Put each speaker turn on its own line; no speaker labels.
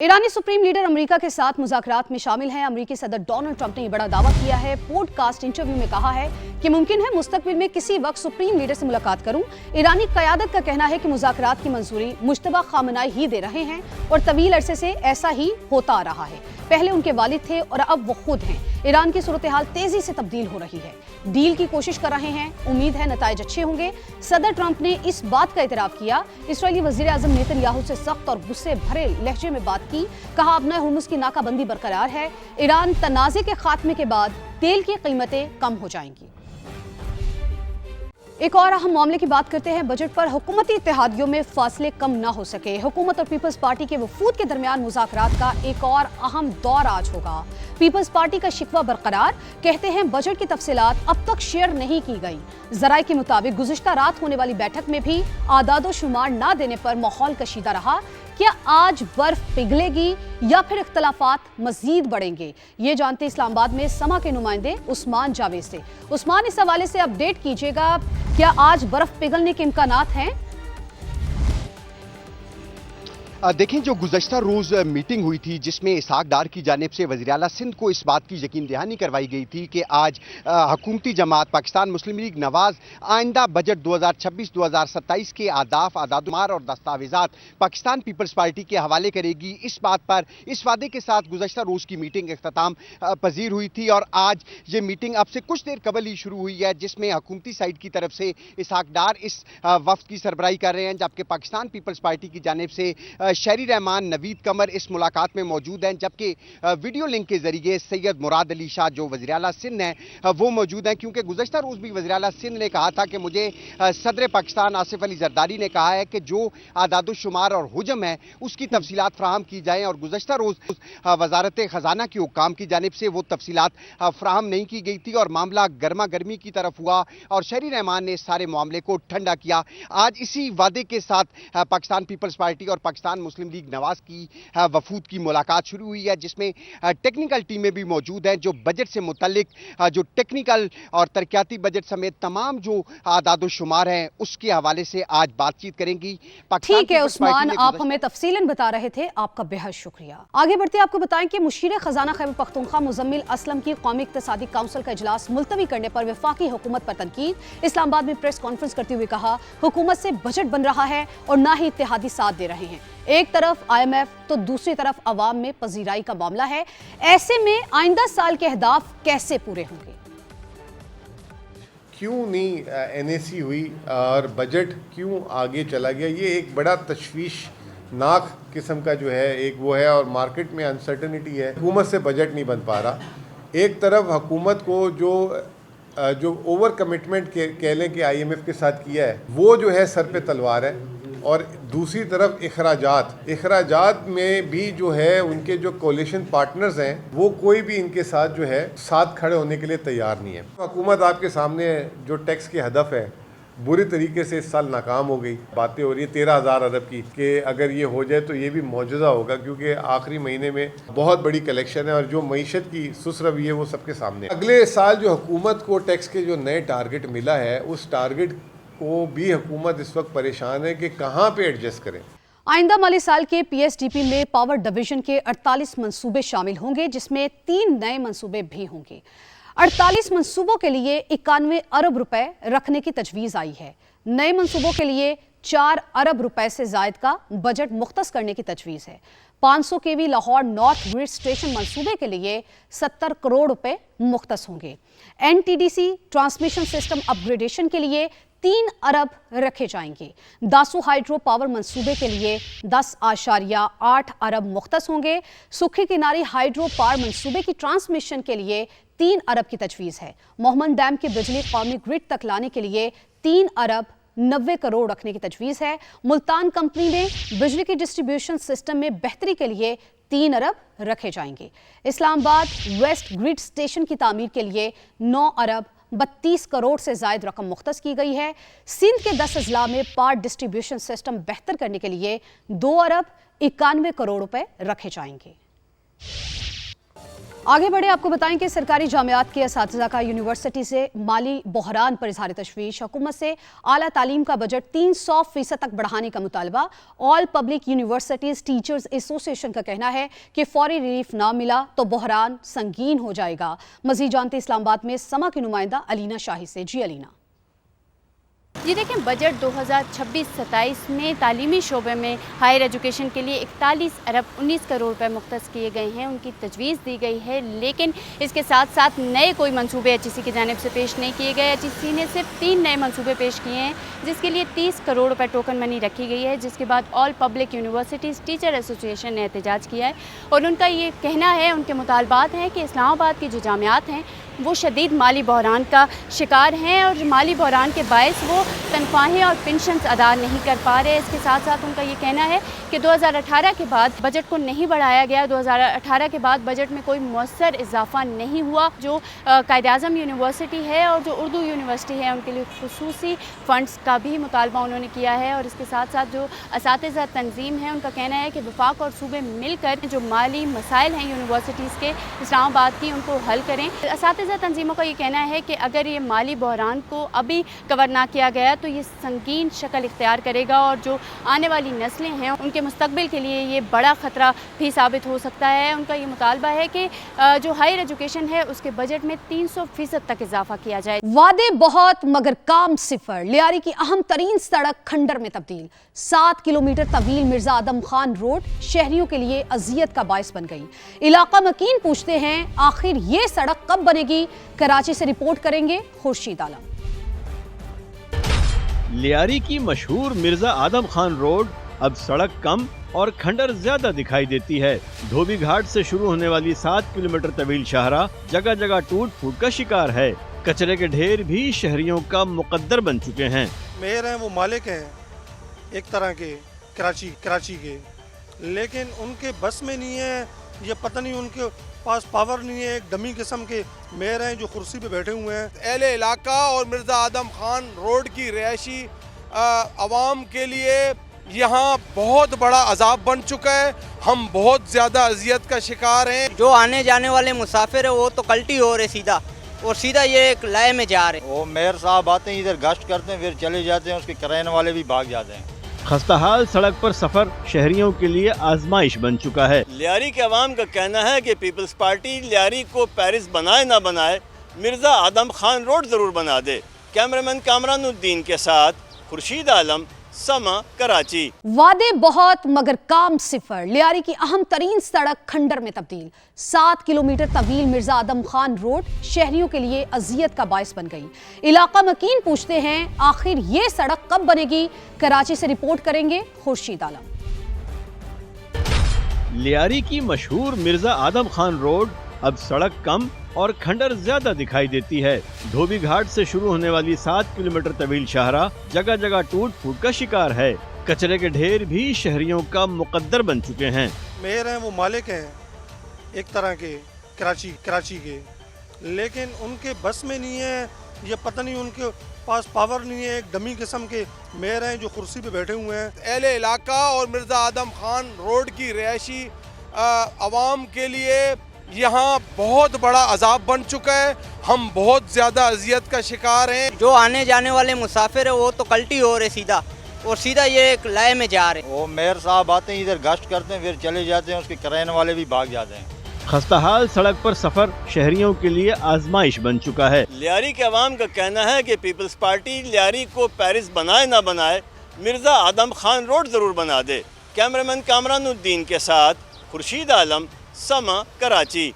ईरानी supreme leader America के साथ मुज़ाकरात में शामिल हैं। अमेरिकी सदर डोनाल्ड ट्रंप ने ये बड़ा दावा किया है। पॉडकास्ट इंटरव्यू में कहा है कि मुमकिन है मुस्तकबिल में किसी वक्त सुप्रीम लीडर से मुलाकात करूं। ईरानी क़यादत का कहना है कि मुज़ाकरात की मंजूरी मुज्तबा ख़ामेनी ही दे रहे हैं और तवील अरसे से ऐसा ही होता आ रहा है। पहले उनके वालिद थे और अब वो खुद हैं। ईरान की सूरत हाल तेजी से तब्दील हो रही है। डील की कोशिश कर रहे हैं। उम्मीद है नताइज अच्छे होंगे। सदर ट्रंप ने इस बात का इतराफ़ किया। इसराइली वज़ीर आज़म नेतन्याहू से सख्त और गुस्से भरे लहजे में बात की। कहा अब न हुर्मुज़ की नाकाबंदी बरकरार है। ईरान तनाज़े के खात्मे के बाद तेल की कीमतें कम हो जाएंगी। एक और अहम मामले की बात करते हैं। बजट पर हुकूमती इत्तेहादियों में फासले कम ना हो सके। हुकूमत और पीपल्स पार्टी के वफूद के दरमियान मुज़ाकरात का एक और अहम दौर आज होगा। पीपल्स पार्टी का शिकवा बरकरार, कहते हैं बजट की तफसीलात अब तक शेयर नहीं की गई। ज़राए के मुताबिक गुज़िश्ता रात होने वाली बैठक में भी आदादो शुमार ना देने पर माहौल कशीदा रहा। क्या आज बर्फ पिघलेगी या फिर इख्तलाफात मजीद बढ़ेंगे, ये जानते इस्लामाबाद में समा के नुमाइंदे उस्मान जावेद से। उस्मान, इस हवाले से अपडेट कीजिएगा, क्या आज बर्फ पिघलने के इम्कानात हैं?
देखें, जो गुज़श्ता रोज़ मीटिंग हुई थी जिसमें इसहाक डार की जानिब से वज़ीर आला सिंध को इस बात की यकीन दहानी करवाई गई थी कि आज हुकूमती जमात पाकिस्तान मुस्लिम लीग नवाज़ आइंदा बजट 2026-2027 के आदाफ, आदादुमार और दस्तावेज़ात पाकिस्तान पीपल्स पार्टी के हवाले करेगी। इस बात पर इस वादे के साथ गुज़श्ता रोज़ की मीटिंग इख्तिताम पजीर हुई थी और आज ये मीटिंग अब से कुछ देर कबल ही शुरू हुई है, जिसमें हुकूमती साइड की तरफ से इसहाक डार इस वफ्द की सरबराही कर रहे हैं, जबकि पाकिस्तान पीपल्स पार्टी की जानिब से शहरी रहमान, नवीद कमर इस मुलाकात में मौजूद हैं, जबकि वीडियो लिंक के जरिए सैयद मुराद अली शाह जो वज़ीर आला सिंध हैं वो मौजूद हैं, क्योंकि गुज़श्ता रोज़ भी वज़ीर आला सिंध ने कहा था कि मुझे सदर पाकिस्तान आसिफ अली जरदारी ने कहा है कि जो आदादुशुमार और हुजम है उसकी तफसीलात फराहम की जाएँ, और गुज़श्ता रोज़ वजारत ख़जाना के हुक्काम की जानिब से वो तफसीलात फराहम नहीं की गई थी और मामला गर्मा गर्मी की तरफ हुआ और शहरी रहमान ने इस सारे मामले को ठंडा किया। आज इसी वादे के साथ पाकिस्तान पीपल्स पार्टी और पाकिस्तान मुस्लिम लीग नवाज की वफूद की मुलाकात शुरू हुई है, जिसमें टेक्निकल टीमें भी मौजूद हैं जो बजट से मुतल्लिक जो टेक्निकल और तरक्याती बजट समेत तमाम जो आदादो शुमार हैं उसके हवाले से आज बातचीत करेंगी।
ठीक है उस्मान, आप हमें तफसीलन बता रहे थे, आपका बेहद शुक्रिया। आगे बढ़ते आपको बताएं कि मुशीर खजाना खैबर पख्तूनख्वा मुजम्मिल असलम की कौमी इक्तिसादी काउंसिल का इजलास मुलतवी करने पर वफाकी हुकूमत पर तनकीद। इस्लामाबाद में प्रेस कॉन्फ्रेंस करते हुए कहा हुकूमत से बजट बन रहा है और ना ही इत्तेहादी साथ दे रहे हैं। एक तरफ IMF तो दूसरी तरफ अवाम में पजीराई का मामला है। ऐसे में आइंदा साल के अहदाफ कैसे पूरे होंगे?
क्यों नहीं NAC हुई और बजट क्यों आगे चला गया, ये एक बड़ा तशवीशनाक किस्म का जो है एक वो है, और मार्केट में अनसर्टनिटी है। हुकूमत से बजट नहीं बन पा रहा। एक तरफ हुकूमत को जो ओवर कमिटमेंट कह लें कि IMF के साथ किया है वो जो है सर पे तलवार है, और दूसरी तरफ इखराजात में भी जो है उनके जो कोलिशन पार्टनर्स हैं वो कोई भी इनके साथ जो है साथ खड़े होने के लिए तैयार नहीं है। हुकूमत आपके सामने जो टैक्स के हदफ है बुरी तरीके से इस साल नाकाम हो गई। बातें हो रही है 13,000 अरब की कि अगर ये हो जाए तो ये भी मौजूदा होगा, क्योंकि आखिरी महीने में बहुत बड़ी कलेक्शन है और जो मईशत की सुस्त रवि है वो सबके सामने है। अगले साल जो हुकूमत को टैक्स के जो नए टारगेट मिला है उस टारगेट को भी हुकूमत इस वक्त परेशान है कि कहाँ पे एडजस्ट करें।
आइंदा माली साल के PSDP में पावर डिवीजन के 48 मंसूबे शामिल होंगे, जिसमें 3 नए मंसूबे भी होंगे। 48 मंसूबों के लिए 91 अरब रुपए रखने की तजवीज़ आई है। नए मंसूबों के लिए 4 अरब रुपए से जायद का बजट मुख्तस करने की तजवीज़ है। 500 kV Lahore north grid station मंसूबे के लिए 70 करोड़ रुपए मुख्तस होंगे। NTDC ट्रांसमिशन सिस्टम अपग्रेडेशन के लिए 3 अरब रखे जाएंगे। दासू हाइड्रो पावर मंसूबे के लिए 10.8 अरब मुख्तस होंगे। सूखे किनारे हाइड्रो पावर मंसूबे की ट्रांसमिशन के लिए 3 अरब की तजवीज़ है। मोहम्मद डैम की बिजली कौमी ग्रिड तक लाने के लिए 3 अरब 90 करोड़ रखने की तजवीज़ है। मुल्तान कंपनी में बिजली की डिस्ट्रीब्यूशन सिस्टम में बेहतरी के लिए 3 अरब रखे जाएंगे। इस्लामाबाद वेस्ट ग्रिड स्टेशन की तामीर के लिए 9 अरब 32 करोड़ से जायद रकम मुख्तस की गई है। सिंध के 10 अजला में पावर डिस्ट्रीब्यूशन सिस्टम बेहतर करने के लिए 2 अरब 91 करोड़ रुपए रखे जाएंगे। आगे बढ़े, आपको बताएं कि सरकारी जामियात के असातिज़ा का यूनिवर्सिटी से माली बहरान पर इज़हार तशवीश। हुकूमत से आला तालीम का बजट 300% तक बढ़ाने का मुतालबा। All public universities teachers association का कहना है कि फौरी रिलीफ ना मिला तो बहरान संगीन हो जाएगा। मज़ीद जानते इस्लामाबाद में समा की नुमाइंदा अलीना शाही से। जी अलीना।
जी देखें, बजट 2026-27 में तालीमी शोबे में हायर एजुकेशन के लिए 41 अरब 19 करोड़ रुपए मुख्तस किए गए हैं, उनकी तजवीज़ दी गई है। लेकिन इसके साथ साथ नए कोई मंसूबे HEC की जानिब से पेश नहीं किए गए। HEC ने सिर्फ 3 नए मंसूबे पेश किए हैं, जिसके लिए 30 करोड़ रुपए टोकन मनी रखी गई है। जिसके बाद all public universities teacher association ने एहतजाज किया है और उनका ये कहना है, उनके मुतालबात हैं कि इस्लामाबाद की जो जामियात हैं वो शदीद माली बहरान का शिकार हैं और माली बहरान के बायस वो तनख्वाहें और पेंशन्स अदा नहीं कर पा रहे। इसके साथ साथ उनका ये कहना है कि 2018 के बाद बजट को नहीं बढ़ाया गया। 2018 के बाद बजट में कोई मौसर इजाफा नहीं हुआ। जो कायद-ए-आज़म यूनिवर्सिटी है और जो उर्दू यूनिवर्सिटी है, उनके लिए खुसूसी फ़ंड्स का भी मुतालबा उन्होंने किया है। और इसके साथ साथ जो असातिज़ा तंजीम है, उनका कहना है कि वफाक और सूबे मिलकर जो माली मसाइल हैं यूनिवर्सिटीज़ के इस्लामाबाद की, उनको हल करें। असातिज़ा तंजीमों का ये कहना है कि अगर ये माली बहरान को अभी कवर ना किया गया तो ये संगीन शक्ल इख्तियार करेगा और जो आने वाली नस्लें हैं उनके मुस्तकबिल के लिए ये बड़ा ख़तरा भी साबित हो सकता है। उनका ये मुतालबा है कि जो हायर एजुकेशन है उसके बजट में 300% तक इजाफा किया जाए।
वादे बहुत मगर काम सिफर। लियारी की अहम तरीन सड़क खंडर में तब्दील। 7 किलोमीटर तवील मिर्जा आदम खान रोड शहरियों के लिए अजियत का बायस बन गई। इलाका मकीन पूछते हैं आखिर ये सड़क कब बनेगी। कराची से रिपोर्ट करेंगे खुर्शीद आलम।
लियारी की मशहूर मिर्जा आदम खान रोड अब सड़क कम और खंडर ज्यादा दिखाई देती है। धोबी घाट से शुरू होने वाली 7 किलोमीटर तवील शाहरा जगह जगह टूट फूट का शिकार है। कचरे के ढेर भी शहरियों का मुकद्दर बन चुके हैं।
मेयर हैं वो मालिक हैं एक तरह के कराची के, लेकिन उनके बस में नहीं है, ये पता नहीं उनके पास पावर नहीं है। एक डमी किस्म के मेयर हैं जो कुर्सी पे बैठे हुए हैं।
अहले इलाका और मिर्ज़ा आदम खान रोड की रिहायशी आवाम के लिए यहाँ बहुत बड़ा अजाब बन चुका है। हम बहुत ज़्यादा अजियत का शिकार हैं।
जो आने जाने वाले मुसाफिर है वो तो कल्टी हो रहे सीधा और सीधा ये एक लय में जा रहे।
वो मेयर साहब आते हैं, इधर गश्त करते हैं, फिर चले जाते हैं, उसके किराए वाले भी भाग जाते हैं।
खस्ताहाल सड़क पर सफर शहरियों के लिए आजमाइश बन चुका है।
लियारी के अवाम का कहना है कि पीपल्स पार्टी लियारी को पेरिस बनाए ना बनाए, मिर्जा आदम खान रोड जरूर बना दे। कैमरामैन कामरानुद्दीन के साथ खुर्शीद आलम, समा, कराची।
वादे बहुत मगर काम सिफर। लियारी की अहम तरीन सड़क खंडर में तब्दील। 7 किलोमीटर तवील मिर्जा आदम खान रोड शहरियों के लिए अजियत का बायस बन गई। इलाका मकीन पूछते हैं आखिर ये सड़क कब बनेगी। कराची से रिपोर्ट करेंगे खुर्शीद आलम।
लियारी की मशहूर मिर्जा आदम खान रोड अब सड़क कम और खंडर ज्यादा दिखाई देती है। धोबी घाट से शुरू होने वाली 7 किलोमीटर तवील शाहरा जगह जगह टूट फूट का शिकार है। कचरे के ढेर भी शहरियों का मुकद्दर बन चुके हैं।
मेयर हैं वो मालिक हैं एक तरह के कराची के, लेकिन उनके बस में नहीं है, ये पता नहीं उनके पास पावर नहीं है। एक डमी किस्म के मेयर हैं जो कुर्सी पे बैठे हुए हैं।
अहले इलाका और मिर्ज़ा आदम खान रोड की रिहायशी आवाम के लिए यहाँ बहुत बड़ा अजाब बन चुका है। हम बहुत ज़्यादा अजियत का शिकार हैं।
जो आने जाने वाले मुसाफिर है वो तो कल्टी हो रहे सीधा और सीधा ये एक लय में जा रहे।
वो मेयर साहब आते हैं, इधर गश्त करते हैं, फिर चले जाते हैं, उसके किराए वाले भी भाग जाते हैं।
खस्ताहाल सड़क पर सफर शहरियों के लिए आजमाइश बन चुका है।
लियारी के अवाम का कहना है कि पीपल्स पार्टी लियारी को पेरिस बनाए ना बनाए, मिर्जा आदम खान रोड जरूर बना दे। कैमरामैन कामरानुद्दीन के साथ खुर्शीद आलम, समा, कराची।